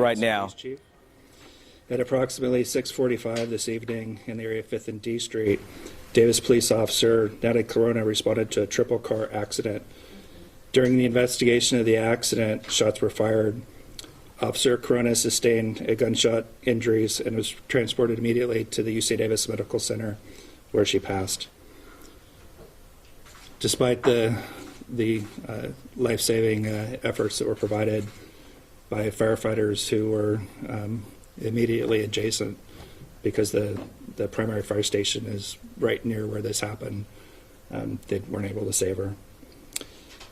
right now. Chief. At approximately 6:45 this evening in the area of 5th and D Street, Davis police officer Natalie Corona responded to a triple car accident. During the investigation of the accident, shots were fired. Officer Corona sustained a gunshot injuries and was transported immediately to the UC Davis Medical Center, where she passed. Despite the life-saving efforts that were provided by firefighters who were immediately adjacent, because the primary fire station is right near where this happened, they weren't able to save her.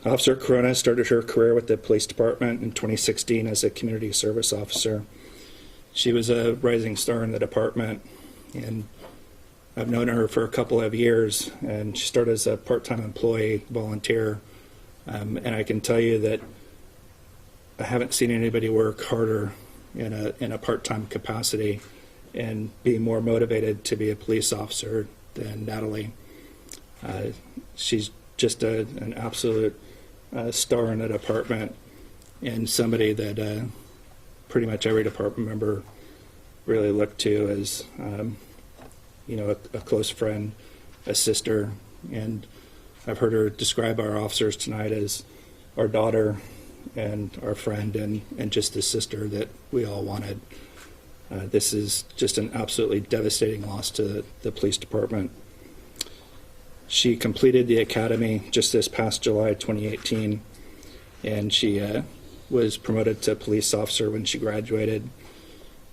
Officer Corona started her career with the police department in 2016 as a community service officer. She was a rising star in the department, and I've known her for a couple of years, and she started as a part-time employee, volunteer, and I can tell you that I haven't seen anybody work harder in a part-time capacity and be more motivated to be a police officer than Natalie. She's just an absolute star in the department, and somebody that pretty much every department member really looked to as a close friend, a sister. And I've heard her describe our officers tonight as our daughter and our friend, and just the sister that we all wanted. This is just an absolutely devastating loss to the police department. She completed the academy just this past July 2018, and she was promoted to police officer when she graduated.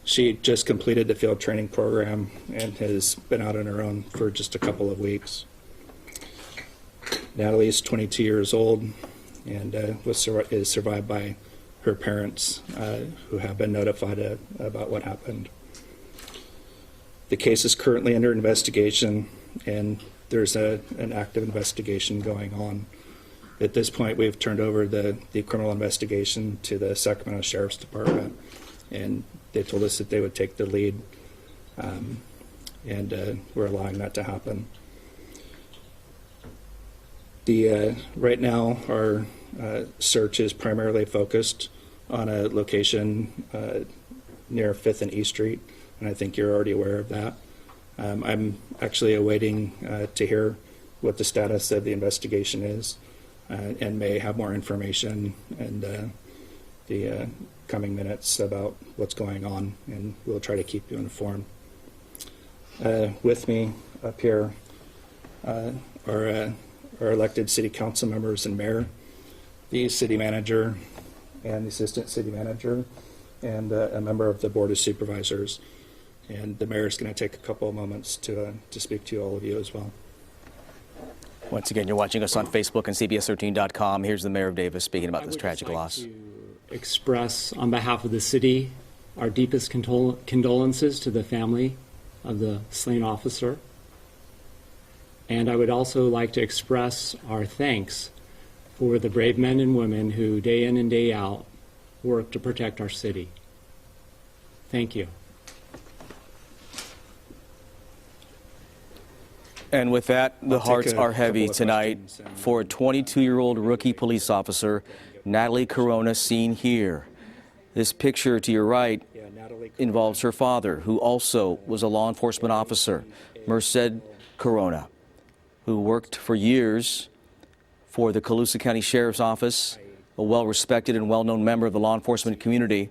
She just completed the field training program and has been out on her own for just a couple of weeks. Natalie is 22 years old and is survived by her parents, who have been notified about what happened. The case is currently under investigation, and there's an active investigation going on. At this point, we've turned over the criminal investigation to the Sacramento Sheriff's Department, and they told us that they would take the lead, and we're allowing that to happen. Right now, our search is primarily focused on a location near 5th and E Street, and I think you're already aware of that. I'm actually awaiting to hear what the status of the investigation is, and may have more information in the coming minutes about what's going on, and we'll try to keep you informed. With me up here are our elected city council members and mayor, the city manager and the assistant city manager, and a member of the board of supervisors. And the mayor is going to take a couple of moments to speak to all of you as well. Once again, you're watching us on Facebook and CBS13.com. Here's the mayor of Davis speaking about this tragic loss. I would like to express on behalf of the city our deepest condolences to the family of the slain officer. And I would also like to express our thanks for the brave men and women who day in and day out work to protect our city. Thank you. And with that, the hearts are heavy tonight for a 22-year-old rookie police officer, Natalie Corona, seen here. This picture to your right involves her father, who also was a law enforcement officer, Merced Corona, who worked for years for the Colusa County Sheriff's Office, a well-respected and well-known member of the law enforcement community.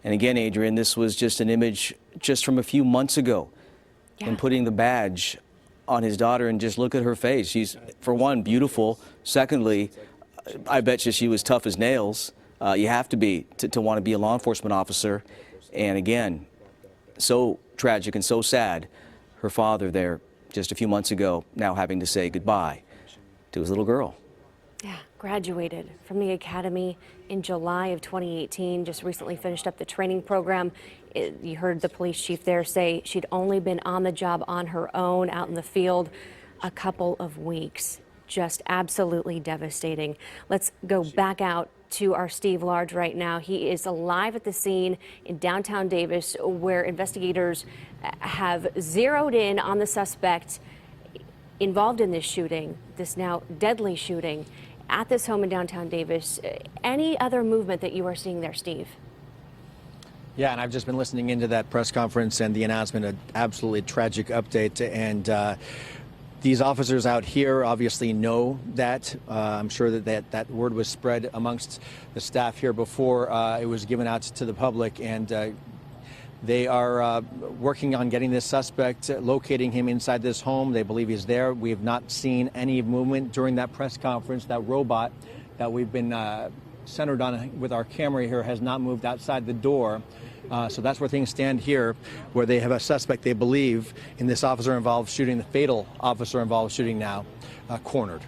And again, Adrian, this was just an image just from a few months ago, and putting the badge on his daughter, and just look at her face. She's, for one, beautiful. Secondly, I bet you she was tough as nails. You have to be to want to be a law enforcement officer. And again, so tragic and so sad. Her father there just a few months ago, now having to say goodbye to his little girl. Yeah, graduated from the academy in July of 2018, just recently finished up the training program. You heard the police chief there say she'd only been on the job on her own out in the field a couple of weeks. Just absolutely devastating. Let's go back out to our Steve Large right now. He is alive at the scene in downtown Davis, where investigators have zeroed in on the suspect involved in this shooting, this now deadly shooting at this home in downtown Davis. Any other movement that you are seeing there, Steve? Yeah, and I've just been listening into that press conference and the announcement, an absolutely tragic update. And these officers out here obviously know that. I'm sure that word was spread amongst the staff here before it was given out to the public. And they are working on getting this suspect, locating him inside this home. They believe he's there. We have not seen any movement during that press conference. That robot that we've been centered on with our camera here has not moved outside the door. So that's where things stand here, where they have a suspect they believe in this officer-involved shooting, the fatal officer-involved shooting now, cornered.